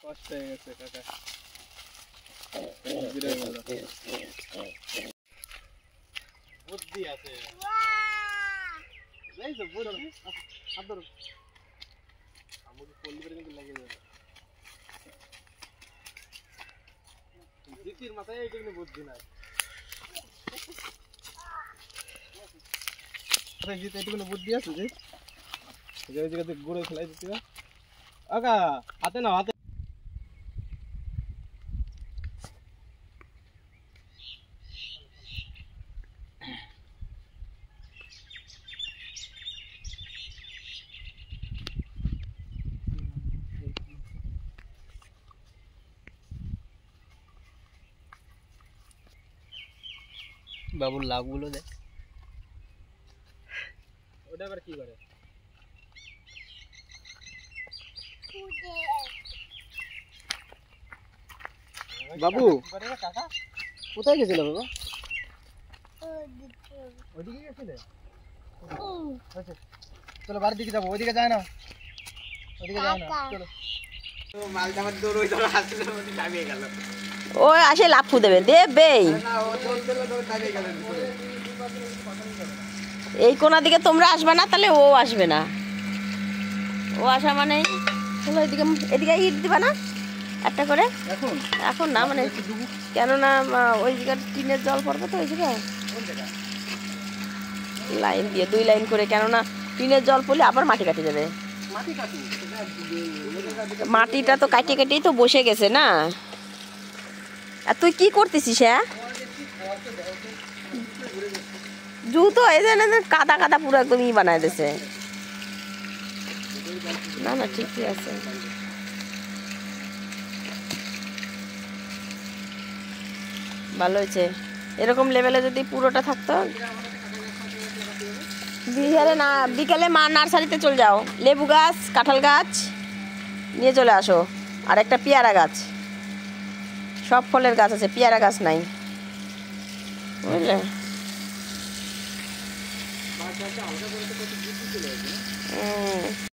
কষ্ট হয়ে গেছে কাকা। বুদ্ধি আছে, আমাকে পল্লী করে কিন্তু লাগিয়ে যাবে। জিতির মাথায় এইটুকু বুদ্ধি নাই, জিতে এইটুকু বুদ্ধি আছে যে ওই জায়গাতে গুঁড়ো খেলাই দিতে আকা হাতে না হাতে। বাবুর লাভগুলো দেখ, ওটা আবার কি করে বাবু? কোথায় গেছিল বাবা? ওইদিকে গেছিলে? চলো বাড়ির দিকে যাবো, ওইদিকে যায় না, ওইদিকে যায় না, চলো। ও আসে লাফু দেবে দেবেই। এই কোনা দিকে তোমরা আসবে না, তাহলে ও আসবে না। ও আসা মানে চলো এদিকে, এদিকে ইট দিবা না একটা করে? এখন না, মানে কেননা ওই জায়গায় টিনের জল পড়বে তো, ওই জায়গায় লাইন দিয়ে 2 লাইন করে, কেননা টিনের জল পড়লে আবার মাটি কাটে যাবে। মাটিটা তো কাটে কাটেই তো বসে গেছে না। আর তুই কি করতেছিস? হ্যাঁ জুতো এই যে কাদা কাদা পুরো একদম ই বানায় দিছে। না না ঠিকই আছে। ভালো হয়েছে, এরকম লেভেলে যদি পুরোটা থাকতো। বিহারে না, বিকেলে মা নার্সারিতে চলে যাও, লেবু গাছ কাঁঠাল গাছ নিয়ে চলে আসো, আর একটা পেয়ারা গাছ। সব ফলের গাছ আছে, পেয়ারা গাছ নাই, বুঝলে?